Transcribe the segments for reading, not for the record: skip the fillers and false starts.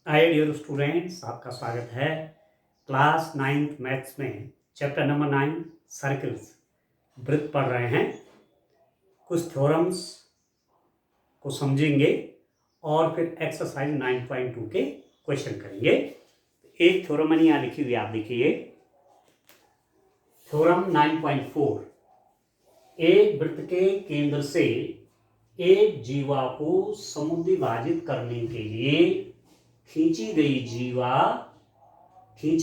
Hi dear students, आपका स्वागत है क्लास 9th मैथ्स में। चैप्टर नंबर 9 सर्कल्स वृत्त पढ़ रहे हैं। कुछ थ्योरम्स को समझेंगे और फिर एक्सरसाइज 9.2 के क्वेश्चन करेंगे। एक थ्योरम मैंने यहाँ लिखी हुई, आप देखिए थ्योरम 9.4। एक वृत्त के केंद्र से एक जीवा को समुद्विभाजित करने के लिए खींची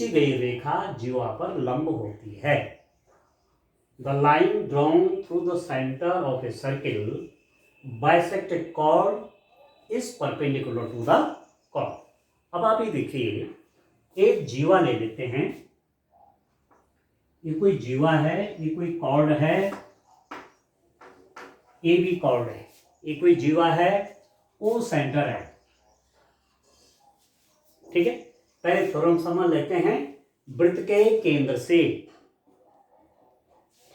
गई रेखा जीवा पर लंब होती है। The line drawn through the centre of a circle bisect a chord is perpendicular to the chord. अब आप ये देखिए, एक जीवा ले लेते हैं। ये कोई जीवा है, ये कोई कॉर्ड है, ये भी कॉर्ड है। ये कोई जीवा है, वो सेंटर है। ठीक है, पहले थ्योरम समझ लेते हैं। वृत्त के केंद्र से,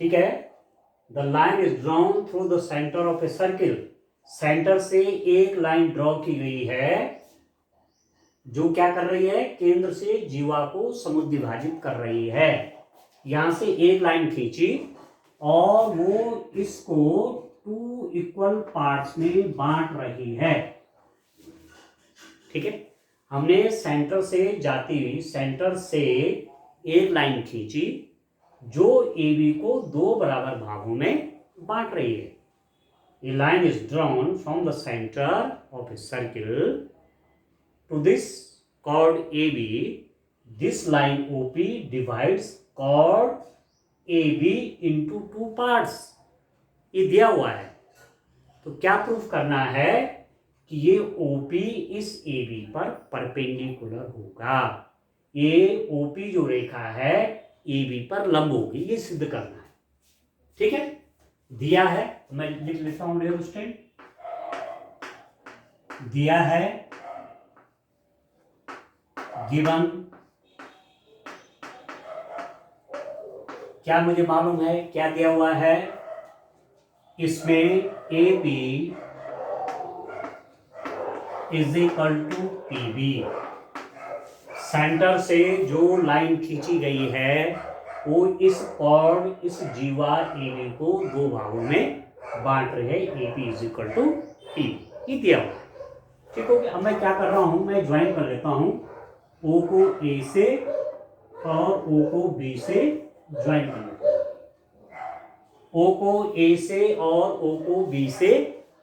ठीक है, the line is drawn through the centre of a circle. Centre से एक लाइन ड्रॉ की गई है जो क्या कर रही है, केंद्र से जीवा को समुद्विभाजित कर रही है। यहां से एक लाइन खींची और वो इसको 2 इक्वल पार्ट्स में बांट रही है। ठीक है, हमने सेंटर से जाती हुई, सेंटर से एक लाइन खींची जो AB को 2 बराबर भागों में बांट रही है। A line is drawn from the center of a circle to this chord AB. This line OP divides chord AB into 2 parts. ये दिया हुआ है, तो क्या प्रूफ करना है कि ये OP इस AB पर परपेंडिकुलर होगा। ये OP जो रेखा है AB पर लंब होगी, ये सिद्ध करना है। ठीक है, दिया है, मैं लिख लेता हूं डियर स्टूडेंट। दिया है, गिवन, क्या मुझे मालूम है क्या दिया हुआ है इसमें, AB is equal to PB। Centre से जो लाइन खींची गई है वो इस कॉर्ड, इस जीवा AB को 2 भागों में बांट रहे हैं। AP is equal to P, ये दिया हुआ है। ठीक हो गया। अब मैं क्या कर रहा हूं, मैं ज्वाइन कर लेता हूं O को A से और O को B से ज्वाइन कर लेता हूं। O को A से और O को B से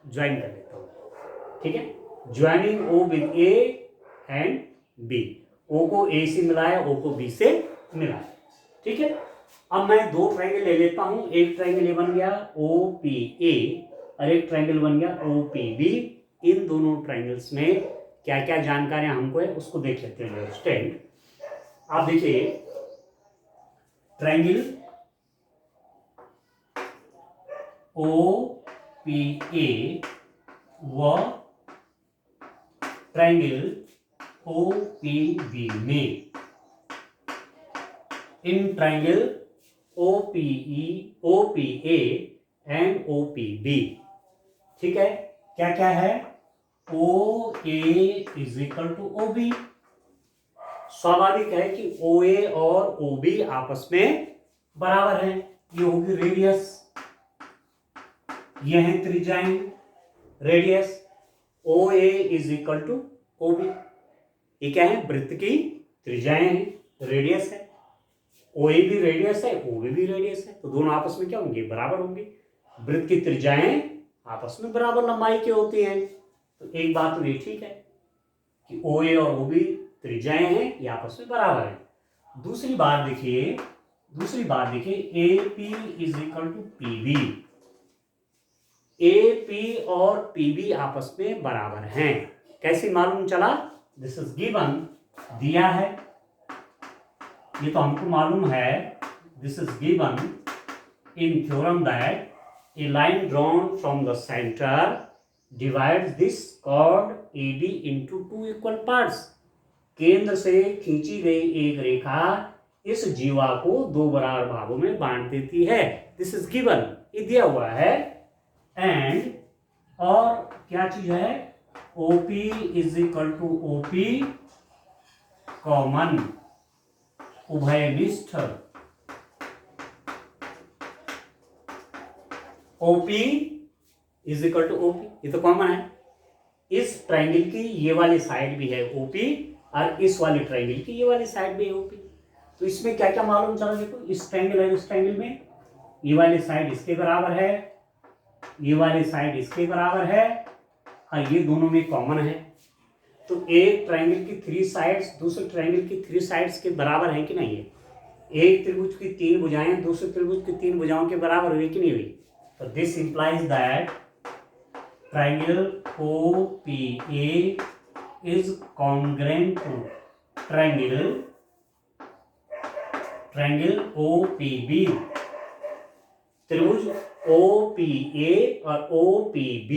ज्वाइन कर लेता हूं। ठीक है, joining O with A and B। O को A से मिलाया, O को B से मिलाया। ठीक है, अब मैं 2 ट्रायंगल ले लेता हूं। एक ट्रायंगल ये बन गया OPA और एक ट्रायंगल बन गया OPB। इन दोनों ट्रायंगल्स में क्या क्या जानकारियां हमको है उसको देख लेते हैं स्टूडेंट। आप देखिए, ट्रायंगल OPA व ट्रायंगल OPB में, in triangle OPA and OPB, ठीक है, क्या क्या है, OA is equal to OB। स्वाभाविक है कि OA और OB आपस में बराबर हैं। ये होगी रेडियस, ये है त्रिज्याएं। Radius OA is equal to OB, ये क्या है, वृत्त की त्रिज्याएं हैं, रेडियस है। OA भी रेडियस है, OB भी रेडियस है, तो दोनों आपस में क्या होंगे, बराबर होंगे। वृत्त की त्रिज्याएं आपस में बराबर लंबाई की होती हैं, तो एक बात तो ये ठीक है कि OA और OB त्रिज्याएं हैं, ये आपस में बराबर है। दूसरी बात देखिए, AP is equal to PB। AP और PB आपस में बराबर हैं। कैसे मालूम चला, दिस इज गिवन, दिया है, ये तो हमको मालूम है। This is given in theorem that A line drawn from the centre divides this cord AB into 2 equal parts. केंद्र से खींची गई एक रेखा इस जीवा को 2 बराबर भागों में बांट देती है। दिस इज गिवन, ये दिया हुआ है। एंड और क्या चीज है, OP is equal to OP common उभयनिष्ठ OP is equal to OP, ये तो कॉमन है। इस ट्राइंगल की ये वाली साइड भी है ओपी और इस वाले ट्राइंगल की ये वाली साइड भी है ओपी। तो इसमें क्या क्या मालूम चला, देखो इस ट्राइंगल है, इस ट्राइंगल में ये वाली साइड इसके बराबर है, ये वाली साइड इसके बराबर है और ये दोनों में कॉमन है। तो एक ट्राइंगल की 3 साइड्स दूसरे ट्राइंगल की 3 साइड्स के बराबर है कि नहीं है। एक त्रिभुज की 3 भुजाएं दूसरे त्रिभुज की 3 भुजाओं के बराबर हुई कि नहीं हुई। तो this implies that triangle OPA is congruent to triangle OPB। त्रिभुज OPA और OPB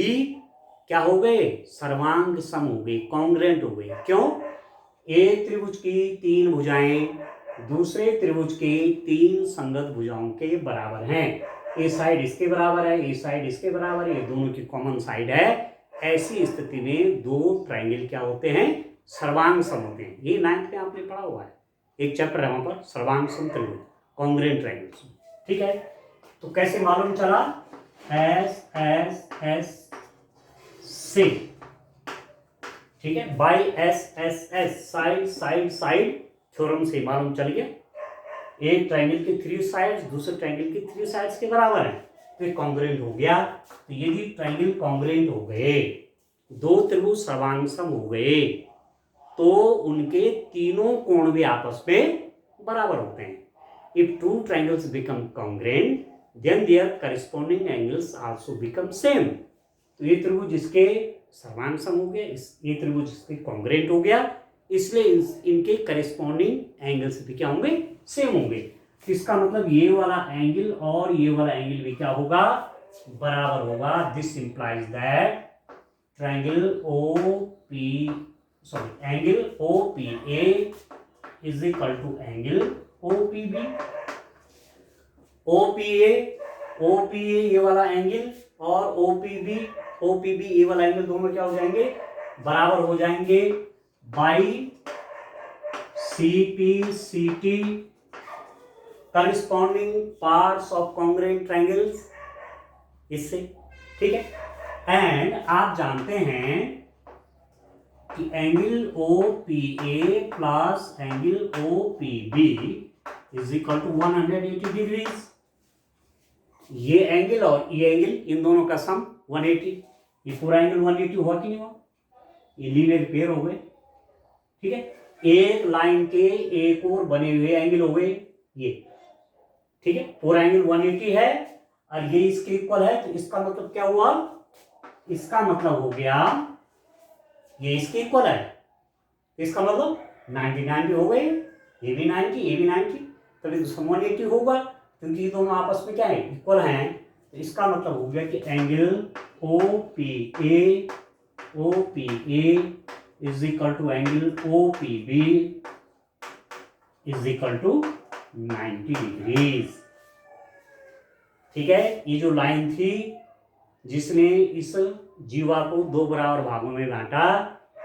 क्या हो गए, सर्वांग सम हो गए, कॉन्ग्रेंट हो गए। क्यों, एक त्रिभुज की 3 भुजाएं दूसरे त्रिभुज के 3 संगत भुजाओं के बराबर हैं। ये साइड इसके बराबर है, ये साइड इसके बराबर है, ये दोनों की कॉमन साइड है। ऐसी स्थिति में दो ट्राइंगल क्या होते हैं, सर्वांग सम होते हैं। ये 9th में आपने पढ़ा हुआ है, एक चैप्टर है वहां पर, सर्वांग सम त्रिभुज, कॉन्ग्रेंट ट्राइंगल्स। ठीक है, तो कैसे मालूम चला, एस से, ठीक है, by S side side side theorem से मालूम चल गया। एक ट्राइंगल की 3 साइड्स दूसरे ट्राइंगल की 3 साइड्स के बराबर है, तो ये कॉन्ग्रेंट हो गया। तो यदि ट्राइंगल कॉन्ग्रेंट हो गए, दो त्रिभुज सर्वांग सम हो गए, तो उनके तीनों कोण भी आपस में बराबर होते हैं। If 2 triangles become congruent, then their corresponding angles also become same। तो ये त्रिभुज इसके सर्वांग सम हो गया, ये त्रिभुज इसके कॉन्ग्रेंट हो गया, इसलिए इनके करेस्पॉन्डिंग एंगल्स भी क्या होंगे, सेम होंगे। इसका मतलब ये वाला एंगल और ये वाला एंगल भी क्या होगा, बराबर होगा। This implies that triangle angle OPA is equal to angle OPB। OPA ये वाला एंगल और OPB ये वाला एंगल दोनों क्या हो जाएंगे, बराबर हो जाएंगे by CP/CT corresponding parts of congruent triangles, इससे। ठीक है, एंड आप जानते हैं कि angle OPA plus angle OPB is equal to 180 degrees. ये एंगल और ये एंगल, इन दोनों का सम 180। ये पूरा एंगल 180 हुआ कि नहीं हुआ, ये लीनियर पेयर हो गए। ठीक है, एक लाइन के एक और बने हुए एंगल हो गए ये। ठीक है, पूरा एंगल 180 है और ये इसके इक्वल है, तो इसका मतलब क्या हुआ, इसका मतलब हो गया ये इसके इक्वल है, इसका मतलब 90 हो गए, ये भी 90 ये भी 90, तभी तो सम 180 होगा, क्योंकि ये दोनों आपस में क्या है, इक्वल हैं। तो इसका मतलब हो गया कि angle OPA is equal to angle OPB is equal to 90 degrees. ठीक है, ये जो लाइन थी जिसने इस जीवा को 2 बराबर भागों में बांटा,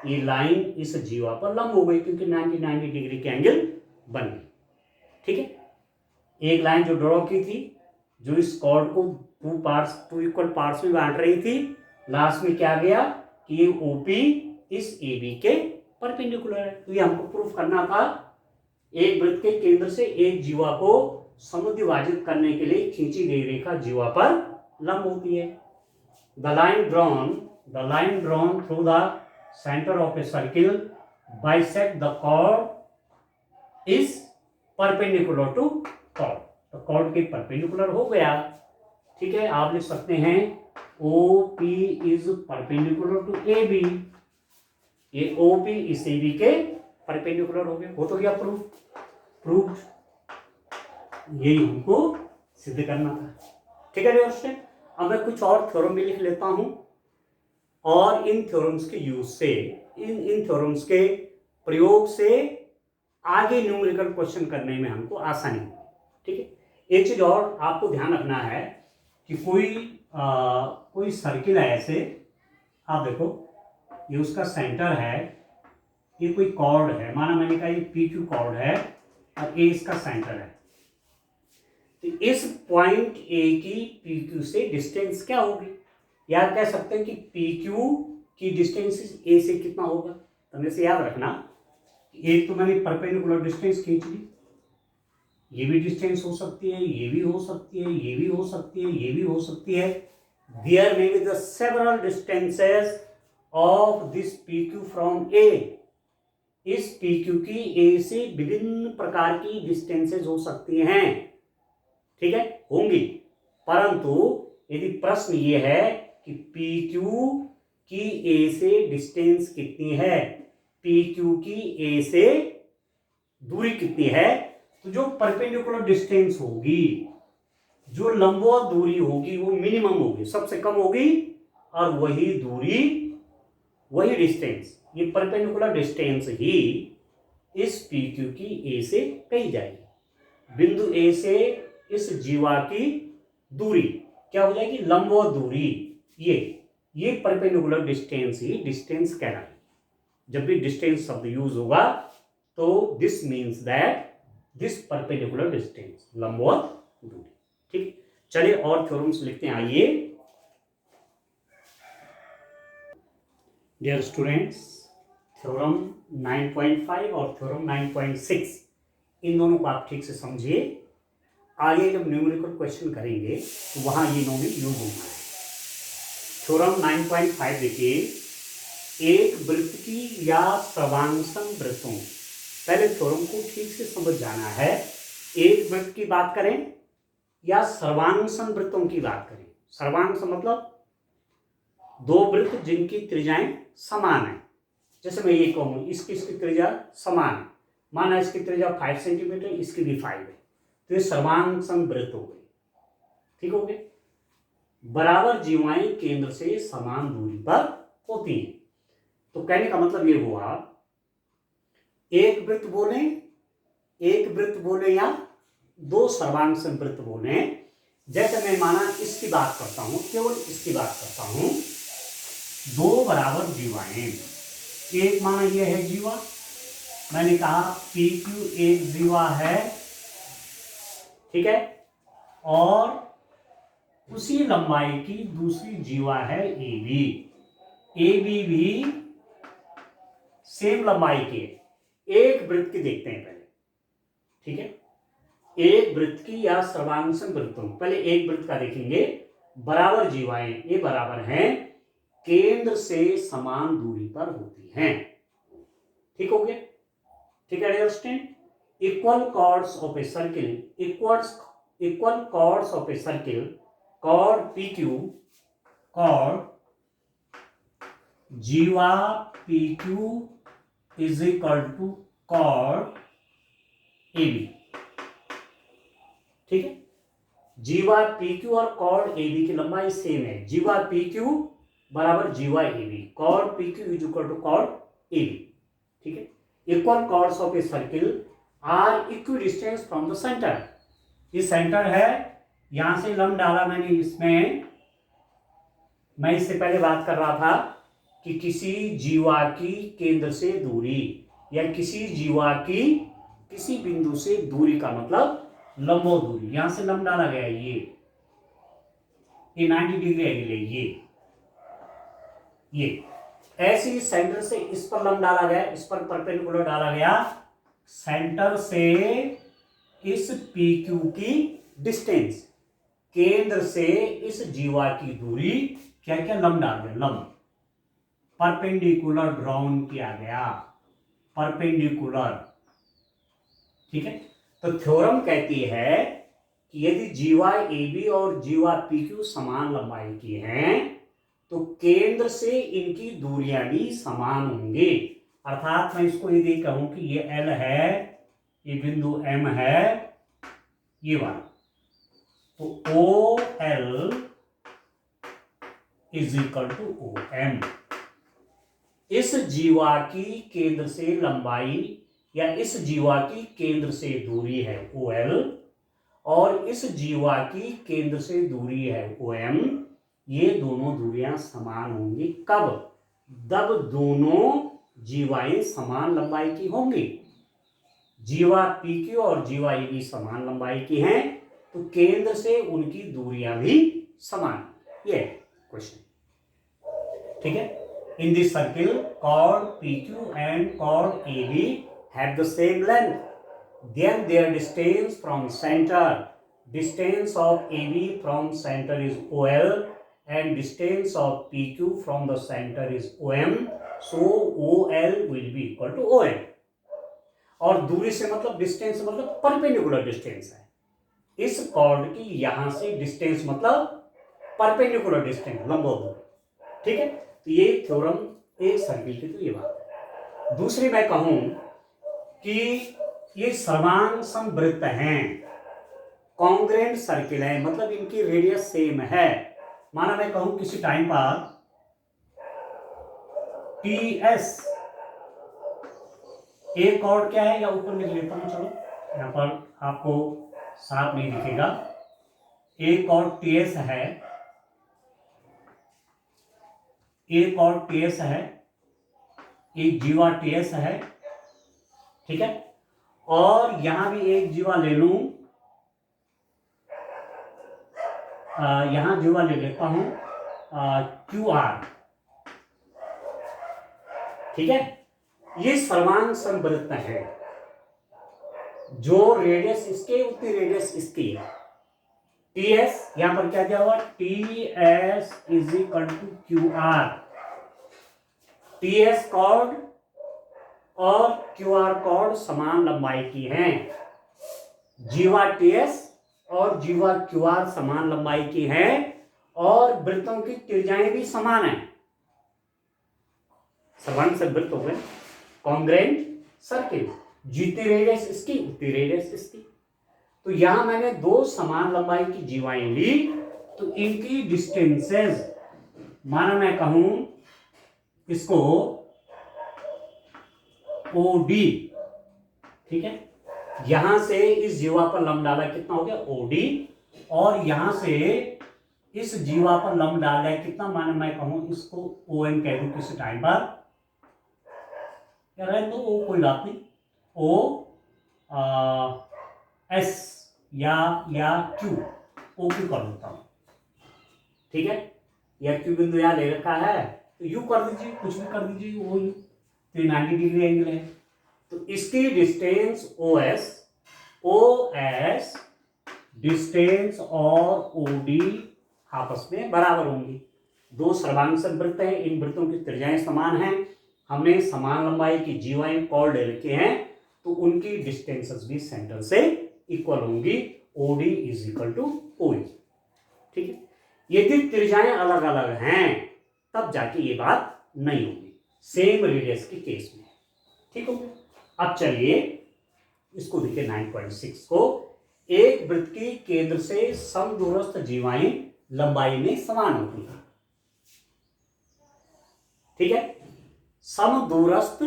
ये लाइन इस जीवा पर लंब हो गई, क्योंकि 90 डिग्री के एंगल बन गए। ठीक है, एक लाइन जो ड्रॉ की थी, जो इस कॉर्ड को 2 इक्वल पार्ट्स में बांट रही थी, लास्ट में क्या गया कि ये OP इस AB के परपेंडिकुलर है। तो ये हमको प्रूफ करना था, एक वृत्त के केंद्र से एक जीवा को समुद्विभाजित करने के लिए खींची गई रेखा जीवा पर लंब होती है। The line drawn through the centre of a circle bisect the chord is perpendicular to chord. तो कॉर्ड के परपेंडिकुलर हो गया। ठीक है, आप लिख सकते हैं OP is perpendicular to AB। ये OP इस AB के परपेंडिकुलर हो गया, हो तो गया प्रूफ। यही हमको सिद्ध करना था। ठीक है दोस्तों, अब मैं कुछ और थ्योरम भी लिख लेता हूं, और इन थ्योरम्स के यूज से, इन थ्योरम्स के प्रयोग से आगे न्यूमेरिकल क्वेश्चन करने में हमको आसानी होगी। ठीक है, एक चीज और आपको ध्यान रखना है कि कोई सर्किल है ऐसे, आप देखो ये उसका सेंटर है ये कोई कॉर्ड है, माना मैंने कहा ये पी क्यू कॉर्ड है और ए इसका सेंटर है, तो इस पॉइंट ए की पी क्यू से डिस्टेंस क्या होगी, या कह सकते हैं कि पी क्यू की डिस्टेंस ए से कितना होगा। तो हमें से याद रखना, एक तो मैंने परपेंडिकुलर डिस्टेंस खींच ली, ये भी डिस्टेंस हो सकती है, ये भी हो सकती है, ये भी हो सकती है, ये भी हो सकती है। There may be the several distances of this P Q from A, इस पी क्यू की ए से विभिन्न प्रकार की डिस्टेंसेस हो सकती हैं, ठीक है, होंगी। परंतु यदि प्रश्न ये है कि पी क्यू की ए से डिस्टेंस कितनी है, पी क्यू की ए से दूरी कितनी है, तो जो परपेंडिकुलर डिस्टेंस होगी, जो लंबवत दूरी होगी वो मिनिमम होगी, सबसे कम होगी, और वही दूरी, वही डिस्टेंस, ये परपेंडिकुलर डिस्टेंस ही इस पी क्यू की ए से कही जाएगी। बिंदु ए से इस जीवा की दूरी क्या हो जाएगी, लंबवत दूरी, ये परपेंडिकुलर डिस्टेंस ही डिस्टेंस कहलाएगी। जब भी डिस्टेंस शब्द यूज होगा तो this means that this perpendicular distance, लंबवत दूरी, ठीक। चलिए और थ्योरम्स लिखते हैं, आइए। डियर स्टूडेंट्स, थ्योरम 9.5 और थ्योरम 9.6 इन दोनों को आप ठीक से समझिए। आगे जब न्यूमेरिकल क्वेश्चन करेंगे तो वहां ये दोनों यूज होना है। थ्योरम 9.5 देखिए, एक वृत्त की या सर्वांगसम वृत्तों, पहले थ्योरम को ठीक से समझ जाना है। एक वृत्त की बात करें या सर्वांगसम वृत्तों की बात करें। सर्वांगसम मतलब दो वृत्त जिनकी त्रिज्याएं समान है। जैसे मैं ये कहूं इसकी त्रिज्या समान है, माना इसकी त्रिज्या 5 सेंटीमीटर, इसकी भी 5 है, तो ये सर्वांगसम वृत्त हो गई, ठीक हो गए। बराबर जीवाएं केंद्र से समान दूरी पर होती हैं। तो कहने का मतलब ये हुआ, एक वृत्त बोले या दो सर्वांगसम वृत्त बोले। जैसे मैं माना इसकी बात करता हूं, केवल इसकी बात करता हूं, दो बराबर जीवाएं, एक माना ये है जीवा, मैंने कहा पी क्यू एक जीवा है, ठीक है, और उसी लंबाई की दूसरी जीवा है ए बी। ए बी भी सेम लंबाई के, एक वृत्त की देखते हैं पहले, ठीक है, एक वृत्त की या सर्वांगसम वृत्तों, पहले एक वृत्त का देखेंगे। बराबर जीवाएं ये बराबर हैं, केंद्र से समान दूरी पर होती हैं, ठीक हो गया, ठीक है। Understand, equal chords of a circle, equal chords of a circle, chord P Q, chord जीवा P Q is equal to chord A B, ठीक है। जीवा पी क्यू और कॉर्ड ए बी की लंबाई सेम है, जीवा पी क्यू बराबर जीवा A B, chord P Q is equal to chord A B, ठीक है। Equal chords of a circle are equidistance from the centre, ये सेंटर है, यहां से लंब डाला मैंने इसमें। मैं इससे पहले बात कर रहा था कि किसी जीवा की केंद्र से दूरी या किसी जीवा की किसी बिंदु से दूरी का मतलब लंबो दूरी, यहां से लंब डाला गया, ये 90 डिग्री एंगल, ये ऐसे ही सेंटर से इस पर लंब डाला गया, इस पर परपेंडिकुलर डाला गया, सेंटर से इस पी क्यू की डिस्टेंस, केंद्र से इस जीवा की दूरी, क्या क्या लंब डाल गया, लंब परपेंडिकुलर ड्रॉन किया गया, परपेंडिकुलर, ठीक है। तो थ्योरम कहती है कि यदि जीवा ए बी और जीवा पी क्यू समान लंबाई की हैं तो केंद्र से इनकी दूरियां भी समान होंगी। अर्थात मैं इसको यदि कहूं कि ये एल है, ये बिंदु एम है, ये वाला, तो O L is equal to O M. इस जीवा की केंद्र से लंबाई या इस जीवा की केंद्र से दूरी है ओ एल, और इस जीवा की केंद्र से दूरी है ओ एम, ये दोनों दूरियां समान होंगी। कब? जब दोनों जीवाएं समान लंबाई की होंगी, जीवा PQ और जीवा AB समान लंबाई की हैं, तो केंद्र से उनकी दूरियां भी समान, ये क्वेश्चन, ठीक है। In this circle chord PQ and chord AB have the same length, then their distance from center, distance of AB from center is OL and distance of PQ from the center is OM, so OL will be equal to OM। और दूरी से मतलब distance मतलब perpendicular distance है, इस cord की यहां से डिस्टेंस मतलब परपेंडिकुलर डिस्टेंस, लंबवत दूरी, ठीक है। तो ये थ्योरम एक सर्किल की तो ये बात है। दूसरी मैं कहूं कि ये समान समवृत्त हैं, कॉन्ग्रेंट सर्किल है, मतलब इनकी रेडियस सेम है। माना मैं कहूं किसी टाइम पर TS, एक कॉर्ड क्या है, या ऊपर लिख लेता हूं, चलो यहां पर आपको साफ नहीं दिखेगा, एक कॉर्ड TS है, एक और TS है, एक जीवा TS है, ठीक है। और यहां भी एक जीवा ले लूं, यहां जीवा ले लेता हूं QR, ठीक है। ये समान समवृत्त है, जो रेडियस इसके उतनी रेडियस इसकी है। TS यहां पर क्या दिया हुआ, TS is equal to QR, TS chord और QR कॉर्ड समान लंबाई की हैं, जीवा TS और जीवा QR समान लंबाई की हैं, और वृत्तों की त्रिज्याएं भी समान हैं, समान से वृत्त हो गए, कॉन्ग्रेंट सर्किल, जितनी रेडियस इसकी उतनी रेडियस इसकी। तो यहां मैंने दो समान लंबाई की जीवाएं ली, तो इनकी डिस्टेंसेस, माना मैं कहूं इसको OD, ठीक है, यहां से इस जीवा पर लंब डाला कितना हो गया OD, और यहां से इस जीवा पर लंब डाला है कितना, माना मैं कहूं इसको OM कह दूं किसी टाइम पर, क्या रहे तो O कोई बात नहीं, S या Q, OQ कर देता हूं, ठीक है, या Q बिंदु यहां ले रखा है तो U कर दीजिए, कुछ भी कर दीजिए, O U, तो 90 डिग्री एंगल है, तो इसकी डिस्टेंस OS डिस्टेंस और OD आपस में बराबर होंगी। दो सर्वांग वृत्त हैं, इन वृत्तों की त्रिज्याएं समान हैं, हमने समान लंबाई की जीवाएं कॉर्ड ले रखे हैं, तो उनकी डिस्टेंसेस भी सेंटर से इक्वल होंगी, OD is equal to OE, ठीक है। यदि त्रिज्याएं अलग अलग हैं तब जाके ये बात नहीं होगी, सेम रेडियस के केस में, ठीक हो गया। अब चलिए इसको देखिए 9.6 को, एक वृत्त की केंद्र से समदूरस्थ जीवाएं लंबाई में समान होती हैं, ठीक है, समदूरस्थ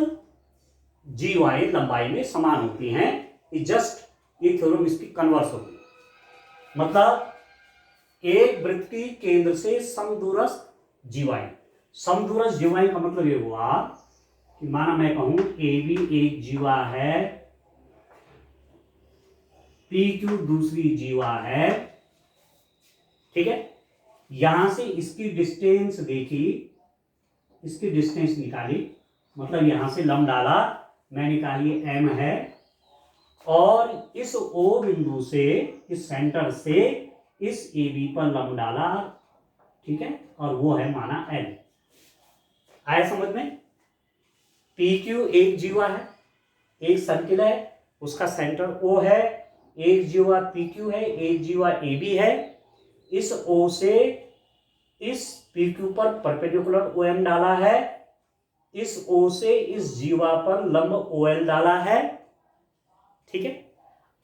जीवाएं लंबाई में समान होती हैं, जस्ट ये थ्योरम इसकी कन्वर्स होगी, मतलब एक वृत्त की केंद्र से समदूरस्थ जीवाएं, समदूरस्थ जीवाएं का मतलब ये हुआ कि माना मैं कहूं AB एक जीवा है, PQ दूसरी जीवा है, ठीक है, यहां से इसकी डिस्टेंस देखी, इसकी डिस्टेंस निकाली, मतलब यहां से लंब डाला, मैं निकाली M है, और इस O बिंदु से, इस सेंटर से इस AB पर लंब डाला, ठीक है, और वो है माना L, आया समझ में। PQ एक जीवा है, एक सर्किल है, उसका सेंटर O है, एक जीवा PQ है, एक जीवा AB है, इस O से इस PQ पर परपेंडिकुलर OM डाला है, इस O से इस जीवा पर लंब OL डाला है, ठीक है,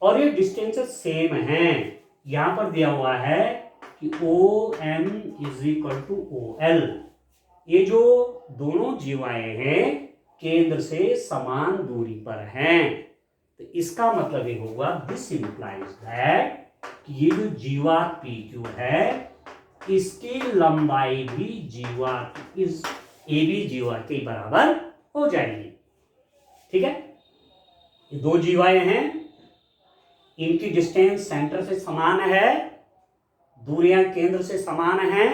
और ये डिस्टेंसेस सेम हैं, यहां पर दिया हुआ है कि OM is equal to OL, ये जो दोनों जीवाएं हैं केंद्र से समान दूरी पर हैं, तो इसका मतलब ये होगा, दिस इंप्लाइज दैट कि ये जो जीवा PQ है इसकी लंबाई भी जीवा इस AB जीवा के बराबर हो जाएगी। ठीक है, ये दो जीवाएं हैं, इनकी डिस्टेंस सेंटर से समान है, दूरियां केंद्र से समान हैं।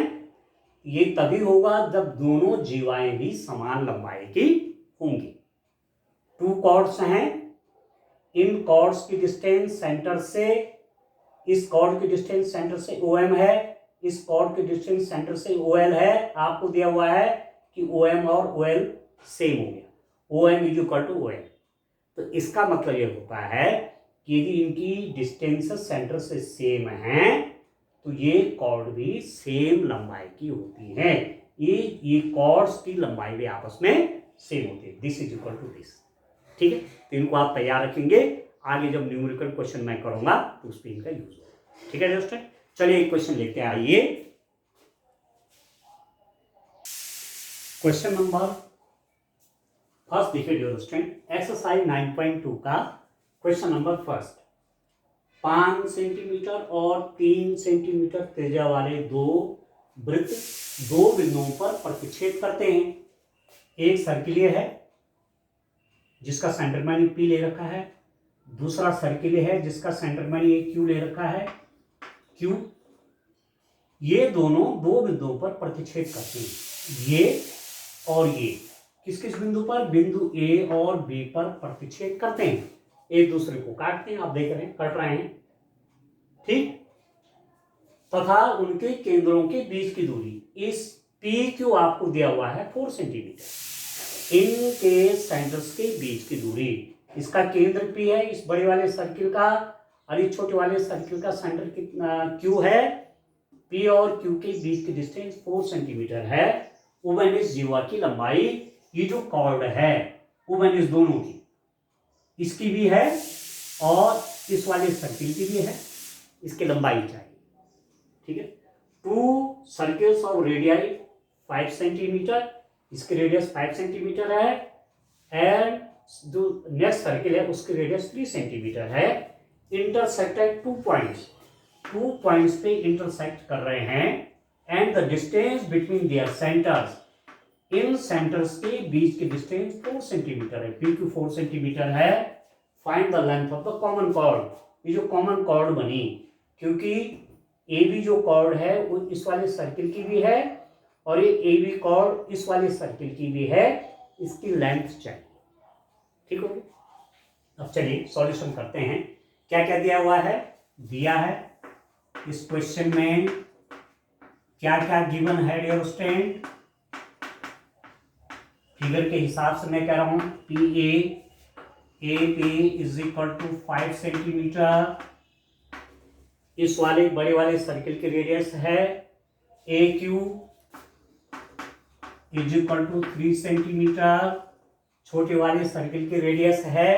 ये तभी होगा जब दोनों जीवाएं भी समान लंबाई की होंगी। टू कॉर्ड्स हैं, इन कॉर्ड्स की डिस्टेंस सेंटर से, इस कॉर्ड की डिस्टेंस सेंटर से OM है, इस कॉर्ड की डिस्टेंस सेंटर से OL है। आपको दिया हुआ है कि OM और OL सेम हो गया, OM is equal to OL। तो इसका मतलब ये होता है कि यदि इनकी डिस्टेंस सेंटर से सेम है तो ये कॉर्ड भी सेम लंबाई की होती है। ये कॉर्ड्स की लंबाई भी आपस में सेम होती है। This is equal to this. ठीक है, तो इनको आप तैयार रखेंगे, आगे जब न्यूमेरिकल क्वेश्चन मैं करूंगा तो उस पर इनका यूज होगा। ठीक है दोस्तों, चलिए एक क्वेश्चन लेते आइए। क्वेश्चन नंबर फर्स्ट देखिए डियर स्टूडेंट, एक्सरसाइज 9.2 का क्वेश्चन नंबर फर्स्ट। 5 सेंटीमीटर और 3 सेंटीमीटर त्रिज्या वाले दो वृत्त दो बिंदुओं पर प्रतिच्छेद करते हैं। एक सर्किल है जिसका सेंटर मैंने P ले रखा है, दूसरा सर्किल है जिसका सेंटर मैंने Q ले रखा है, Q। ये दोनों दो बिंदुओं पर प्रतिच्छेद करते हैं, ये और ये। किस किस बिंदु पर? बिंदु A और B पर प्रतिच्छेद करते हैं, एक दूसरे को काटते हैं। आप देख रहे हैं कट रहे हैं, ठीक। तथा उनके केंद्रों के बीच की दूरी, इस PQ आपको दिया हुआ है 4 सेंटीमीटर। इनके सेंटर्स के बीच की दूरी, इसका केंद्र P है इस बड़े वाले सर्किल का, और इस छोटे वाले सर्किल का सेंटर कितना Q है। P और Q के बीच की डिस्टेंस 4 सेंटीमीटर है। उभयनिष्ठ जीवा की लंबाई, ये जो कॉर्ड है उभयनिष्ठ दोनों की, इसकी भी है और इस वाले सर्किल की भी है, इसकी लंबाई चाहिए। ठीक है, 2 सर्किल्स ऑफ रेडियाई 5 सेंटीमीटर, इसकी रेडियस 5 सेंटीमीटर है, एंड जो नेक्स्ट सर्किल है उसकी रेडियस 3 सेंटीमीटर है। इंटरसेक्टेड 2 पॉइंट्स, 2 पॉइंट्स पे इंटरसेक्ट कर रहे हैं, and the distance between their centres, in centres के बीच की डिस्टेंस 4 सेंटीमीटर है, PQ 4 सेंटीमीटर है। Find the length of the common chord, ये जो कॉमन कॉर्ड बनी, क्योंकि AB जो कॉर्ड है वो इस वाले सर्किल की भी है और ये AB कॉर्ड इस वाले सर्किल की भी है, इसकी लेंथ चाहिए। ठीक हो गया। अब चलिए सॉल्यूशन करते हैं। क्या क्या दिया हुआ है? दिया है इस क्वेश्चन में क्या क्या गिवन है डियर स्टूडेंट। फिगर के हिसाब से मैं कह रहा हूं AP is equal to 5 centimetre, इस वाले बड़े वाले सर्किल की रेडियस है AQ is equal to 3 centimetre, छोटे वाले सर्किल की रेडियस है,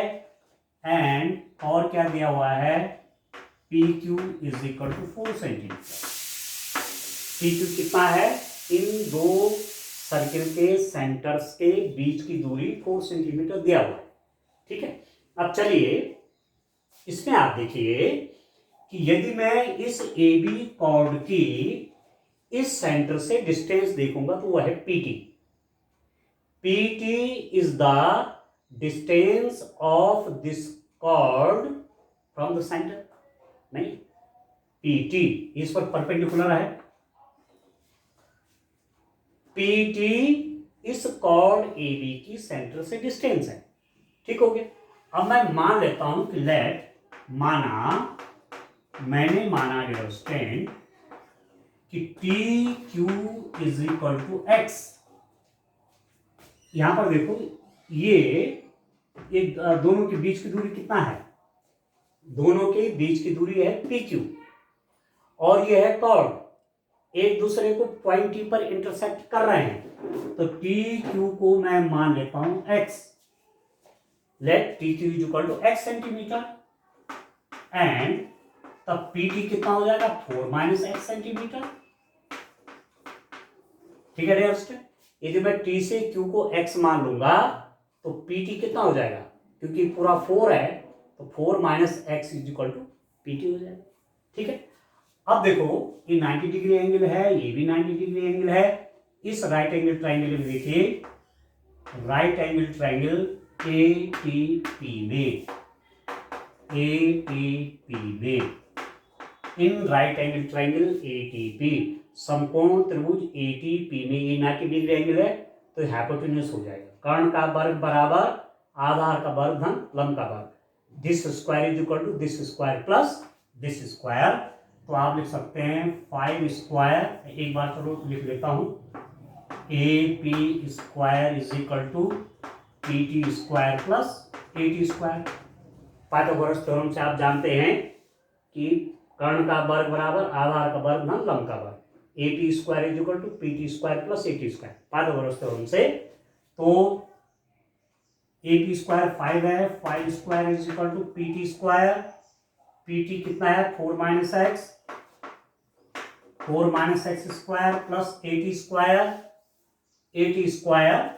एंड और क्या दिया हुआ है PQ is equal to 4 centimetre. PQ कितना है? इन दो सर्किल के सेंटर्स के बीच की दूरी 4 सेंटीमीटर दिया हुआ है। ठीक है, अब चलिए इसमें आप देखिए कि यदि मैं इस AB कॉर्ड की इस सेंटर से डिस्टेंस देखूंगा तो वह है PT। PT is the distance of this cord from the centre. नहीं, PT इस पर परपेंडिकुलर है, PT इस कॉर्ड AB की सेंटर से डिस्टेंस है। ठीक हो गया। अब मैं मान लेता हूं कि मैंने माना डियर स्टूडेंट कि TQ is equal to X। यहां पर देखो ये दोनों के बीच की दूरी कितना है? दोनों के बीच की दूरी है PQ, और ये है कॉर्ड एक दूसरे को पॉइंट T पर इंटरसेक्ट कर रहे हैं, तो TQ को मैं मान लेता हूं X। Let TQ is equal to X centimetre, and तब PT कितना हो जाएगा? 4 माइनस X सेंटीमीटर। ठीक है डियर, यदि मैं T से Q को X मान लूंगा तो PT कितना हो जाएगा? क्योंकि पूरा 4 है तो 4 minus X is equal to PT हो जाएगा। ठीक है, अब देखो ये 90 डिग्री एंगल है, ये भी 90 डिग्री एंगल है। इस राइट एंगल ट्राइंगल में देखिए राइट एंगल ट्राइंगल ATP में, in right angle triangle ATP, समकोण त्रिभुज ATP में, ये 90 डिग्री एंगल है तो हाइपोटेन्यूज हो जाएगा। कर्ण का वर्ग बराबर आधार का वर्ग धन लंब का वर्ग, this square is equal to this square plus this square. तो आप लिख सकते हैं 5 स्क्वायर, एक बार चलो लिख लेता हूं, AP square is equal to PT square plus AT square. Pythagoras theorem से आप जानते हैं कि कर्ण का वर्ग बराबर आधार का वर्ग धन लंब का वर्ग, AP square is equal to PT square plus AT square, Pythagoras theorem से। तो AP स्क्वायर 5 है, 5 square is equal to PT square, PT कितना है 4 minus x square plus AT square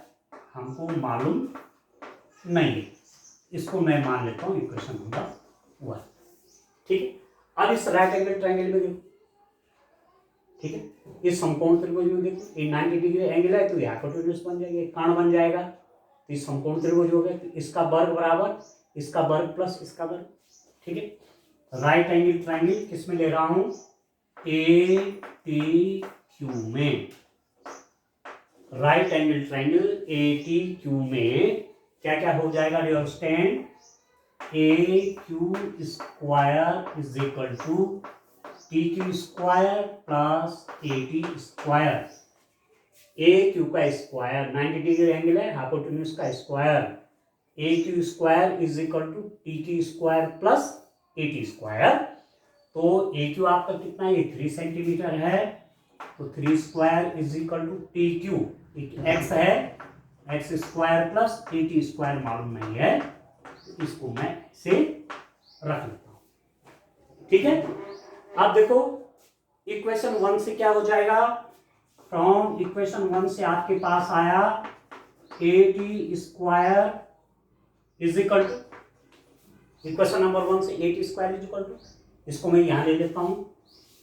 हमको मालूम नहीं है, इसको मैं मान लेता हूं इक्वेशन नंबर 1। ठीक है, अब इस राइट एंगल ट्राइंगल में देखो, ठीक है, इस समकोण त्रिभुज में देखो, ये 90 डिग्री एंगल है तो ये हाइपोटेन्यूज बन जाएगा, कर्ण बन जाएगा, तो इस समकोण त्रिभुज हो गया, तो इसका वर्ग बराबर इसका वर्ग प्लस इसका वर्ग। ठीक है, राइट एंगल ट्राइंगल किस में ले रहा हूं, ATQ में, राइट एंगल ट्राइंगल ATQ में क्या क्या हो जाएगा dear student, AQ square is equal to TQ square plus AT square. AQ का स्क्वायर 90 डिग्री एंगल है, हाइपोटेन्यूज का square, AQ square is equal to TQ square plus AT square. तो AQ आपका कितना है, 3 सेंटीमीटर है, तो 3 square is equal to TQ, x है, x square plus AT square मालूम नहीं है, तो इसको मैं से रख लेता हूं। ठीक है, अब देखो इक्वेशन 1 से क्या हो जाएगा, फ्रॉम इक्वेशन 1 से आपके पास आया AT square is equal to, equation number 1 से AT square is equal to, इसको मैं यहां ले लेता हूं,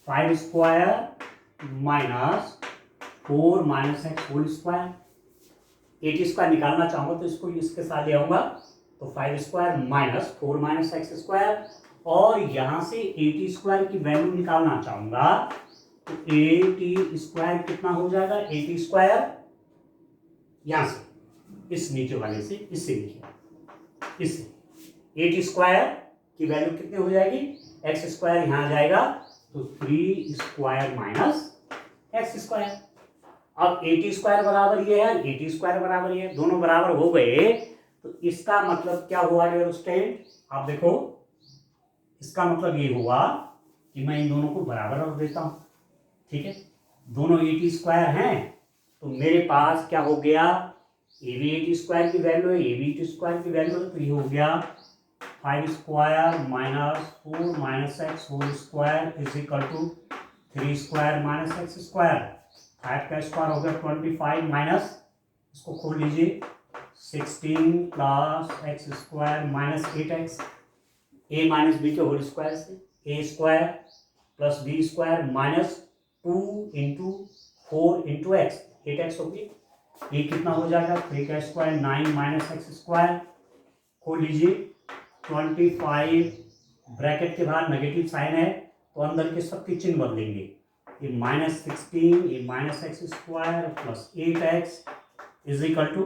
5 square minus 4 minus x whole square. AT square निकालना चाहूंगा तो इसको इसके साथ ले आऊंगा, तो 5 square minus 4 minus x square, और यहां से AT स्क्वायर की वैल्यू निकालना चाहूंगा तो AT स्क्वायर कितना हो जाएगा, AT स्क्वायर यहां से इस नीचे वाले से, इससे नीचे, इससे AT स्क्वायर की वैल्यू कितनी हो जाएगी, एक्स स्क्वायर यहां जाएगा तो 3 स्क्वायर माइनस एक्स स्क्वायर। अब AT स्क्वायर बराबर ये है, AT स्क्वायर बराबर ये है, दोनों बराबर हो गए, तो इसका मतलब क्या हुआ डियर स्टूडेंट, आप देखो इसका मतलब ये हुआ कि मैं इन दोनों को बराबर रख देता हूं। ठीक है, दोनों AT स्क्वायर हैं, तो मेरे पास क्या हो गया, ये भी AT स्क्वायर की वैल्यू है, ये भी AT स्क्वायर की वैल्यू है, तो ये हो गया 5 square minus 4 minus x whole square is equal to 3 square minus x square. 5 का स्क्वायर हो गया 25 माइनस, इसको खोल लीजिए, 16 plus x square minus 8x, a minus B के होल स्क्वायर से, a square plus B square minus 2 into 4 into x, 8x होगी, ये कितना हो जाएगा, 3 का स्क्वायर 9 माइनस एक्स स्क्वायर, खोल लीजिए, 25 ब्रैकेट के बाहर नेगेटिव साइन है तो अंदर के सबके चिन्ह बदलेंगे, ये माइनस 16, ये minus x square plus 8x is equal to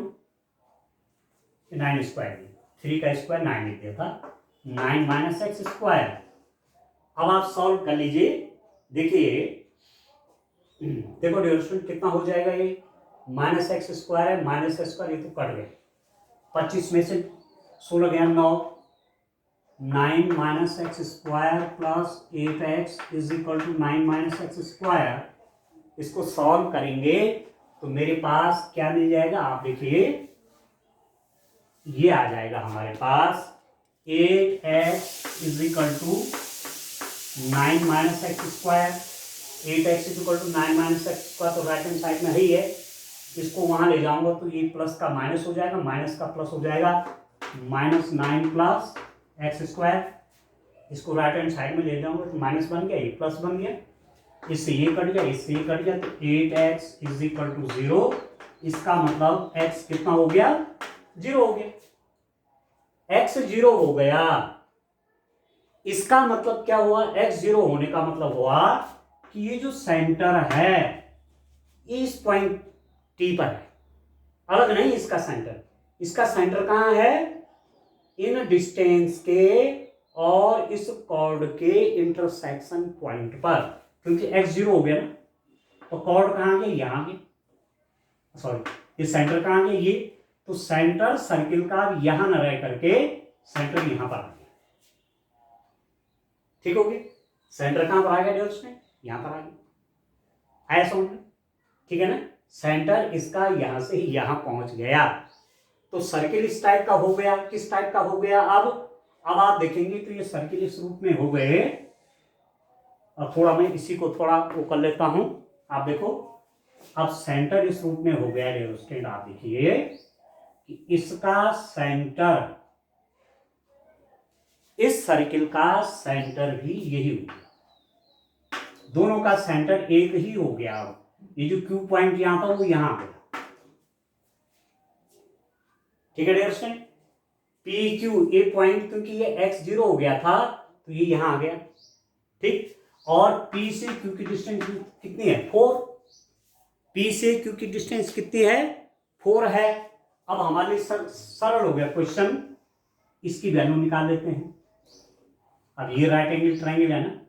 9 square, 3 का स्क्वायर 9 लिख दिया था, 9 माइनस एक्स स्क्वायर। अब आप सॉल्व कर लीजिए, देखिए देखो डियर स्टूडेंट कितना हो जाएगा, ये माइनस एक्स स्क्वायर है, माइनस एक्स स्क्वायर ये तो कट गए, 25 में से 16 गया 9, 9 minus x square plus 8x is equal to 9 minus x square. इसको सॉल्व करेंगे तो मेरे पास क्या मिल जाएगा, आप देखिए ये आ जाएगा हमारे पास 8x is equal to 9 minus x square, 8x is equal to 9 minus x square, तो राइट हैंड साइड में ही है, इसको वहां ले जाऊंगा तो ये प्लस का माइनस हो जाएगा, माइनस का प्लस हो जाएगा, माइनस 9 प्लस एक्स स्क्वायर, इसको राइट हैंड साइड में ले जाऊंगा तो माइनस बन गया, ये प्लस बन गया, इससे ये कट गया, इससे ये कट गया, तो 8x इज इक्वल टू 0, इसका मतलब x कितना हो गया, 0 हो गया। x 0 हो गया, इसका मतलब क्या हुआ, x 0 होने का मतलब हुआ कि ये जो सेंटर है इस पॉइंट टी पर है, अलग नहीं इसका सेंटर। इसका सेंटर कहां है, इन डिस्टेंस के और इस कॉर्ड के इंटरसेक्शन पॉइंट पर, क्योंकि x 0 हो गया ना, तो कॉर्ड कहां गया, यहां गया, सॉरी ये सेंटर कहां गया, ये, तो सेंटर सर्किल का यहां न रह करके सेंटर यहां पर आ गया। ठीक हो गया, सेंटर कहां पर आ गया दोस्तों, यहां पर आ गया, आया समझ में, ठीक है ना। सेंटर इसका यहां से यहां पहुंच गया, तो सर्किल इस टाइप का हो गया, किस टाइप का हो गया, अब आप देखेंगे तो ये सर्किल इस रूप में हो गए। अब थोड़ा मैं इसी को थोड़ा वो कर लेता हूं, आप देखो, अब सेंटर इस रूप में हो गया रेजिस्टेंट। आप देखिए कि इसका सेंटर, इस सर्किल का सेंटर भी यही हो गया, दोनों का सेंटर एक ही हो गया। अब ये जो क्यू पॉइंट यहां था वो यहां आ गया, ठीक है dear student. P Q A point, क्योंकि ये x 0 हो गया था तो ये यहां आ गया, ठीक। और P से Q की डिस्टेंस कितनी है, 4। P से Q की डिस्टेंस कितनी है, 4 है। अब हमारे लिए सरल हो गया क्वेश्चन, इसकी वैल्यू निकाल लेते हैं। अब ये राइट एंगल ट्रायंगल है ना,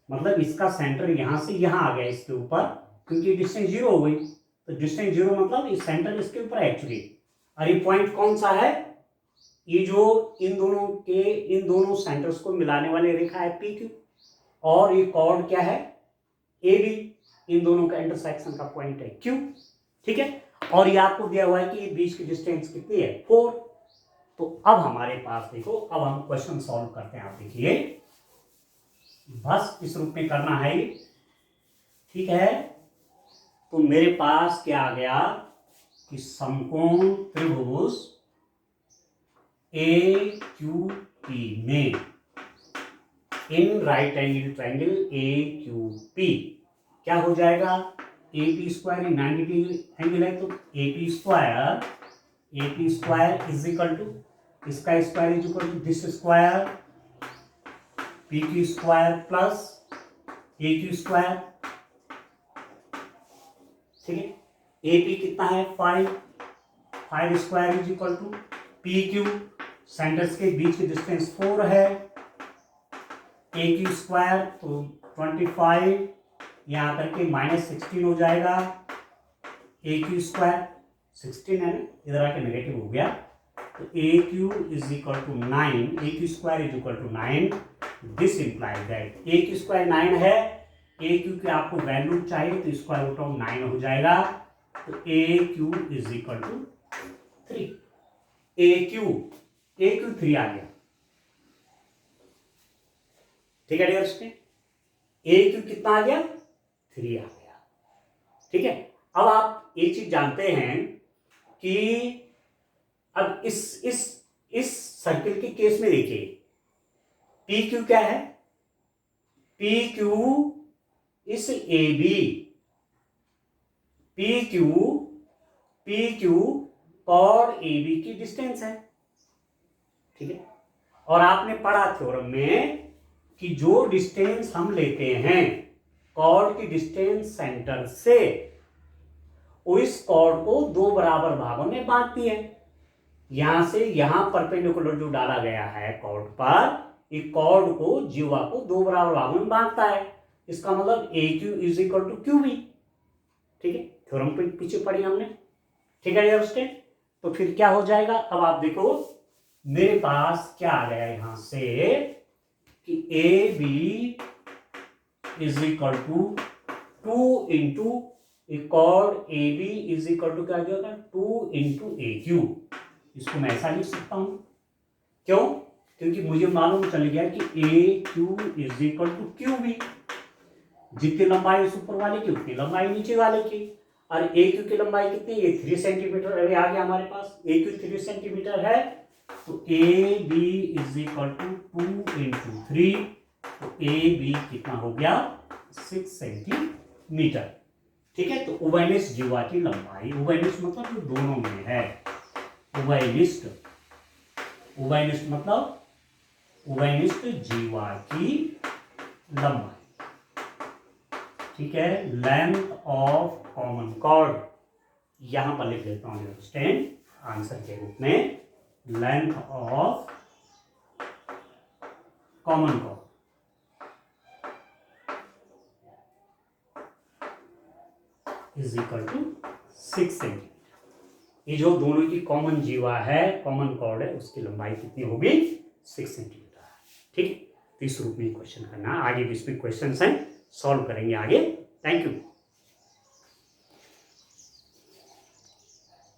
मतलब इसका सेंटर यहां से यहां आ गया इसके ऊपर, क्योंकि डिस्टेंस 0 हो गई, तो डिस्टेंस 0 मतलब इस सेंटर इसके ऊपर है एक्चुअली। और ये पॉइंट कौन सा है, ये जो इन दोनों सेंटर्स को मिलाने वाली रेखा है पी क्यू, और ये कॉर्ड क्या है, ए बी, इन दोनों का इंटरसेक्शन का पॉइंट है क्यू, ठीक है। और ये आपको दिया हुआ है कि ये बीच की डिस्टेंस कितनी है, 4। तो अब हमारे पास देखो, अब हम क्वेश्चन सॉल्व करते हैं। आप देखिए, बस इस रूप में करना है, ठीक है। तो मेरे पास क्या आ गया कि समकोण त्रिभुज ए क्यू पी में in right angle triangle A Q P क्या हो जाएगा, A P square 90 degree angle है, तो A P square is equal to, इसका square is equal to this square, P Q square plus A Q square, ठीक है। A P कितना है, 5 square is equal to P Q, centres के बीच की डिस्टेंस 4 है, ए क्यू स्क्वायर तो 25 यहाँ करके -16 हो जाएगा, ए क्यू स्क्वायर 16 है ना, इधर आके नेगेटिव हो गया, तो A Q is equal to 9, A Q square is equal to 9। This implies that A Q square 9 है, ए क्यू की आपको वैल्यू चाहिए तो स्क्वायर रूट ऑफ 9 हो जाएगा, तो A Q is equal to 3। A Q 3 आ गया, ठीक है डियर स्टूडेंट। ए क्यू कितना आ गया, 3 आ गया, ठीक है। अब आप एक चीज जानते हैं कि अब इस सर्किल के केस में देखिए, पी क्यू क्या है, पी क्यू इस ए बी, पी क्यू और ए बी की डिस्टेंस है, ठीक है। और आपने पढ़ा थ्योरम में कि जो डिस्टेंस हम लेते हैं कॉर्ड की डिस्टेंस सेंटर से, उस कॉर्ड को 2 बराबर भागों में बांटती है। यहां से यहां परपेंडिकुलर जो डाला गया है कॉर्ड पर, एक कॉर्ड को जीवा को 2 बराबर भागों में बांटता है। इसका मतलब A Q is equal to Q B, ठीक है। थ्योरम पे पीछे पढ़ी हमने, ठीक है डियर स्टूडेंट। तो फिर क्या हो जाएगा, अब आप देखो मेरे पास क्या आ गया यहां से कि A B is equal to 2 into chord A B is equal to क्या हो जाएगा, 2 इंटू ए क्यू। इसको मैं ऐसा लिख सकता हूं, क्यों, क्योंकि मुझे मालूम चल गया कि A Q is equal to Q B, जितनी लंबाई उस ऊपर वाले की उतनी लंबाई नीचे वाले की। और ए क्यू की लंबाई कितनी है, 3 सेंटीमीटर अभी आ गया हमारे पास, ए क्यू 3 सेंटीमीटर है, तो A B is equal to 2 into 3, तो ए बी कितना हो गया, 6 सेंटीमीटर, ठीक है। तो उभयनिष्ठ जीवा की लंबाई, उभयनिष्ठ मतलब जो दोनों में है, उभयनिष्ठ, उभयनिष्ठ मतलब उभयनिष्ठ जीवा की लंबाई, ठीक है। लेंथ ऑफ कॉमन कॉर्ड, यहां पर लिख देता हूं अंडरस्टैंड आंसर के रूप में, length of common chord is equal to 6 centimetre. ये जो दोनों की कॉमन जीवा है, कॉमन कॉर्ड है, उसकी लंबाई कितनी होगी? 6 सेंटीमीटर। ठीक है, तो इस रूप में क्वेश्चन करना, आगे भी इसमें क्वेश्चन हैं, सॉल्व करेंगे आगे। Thank you.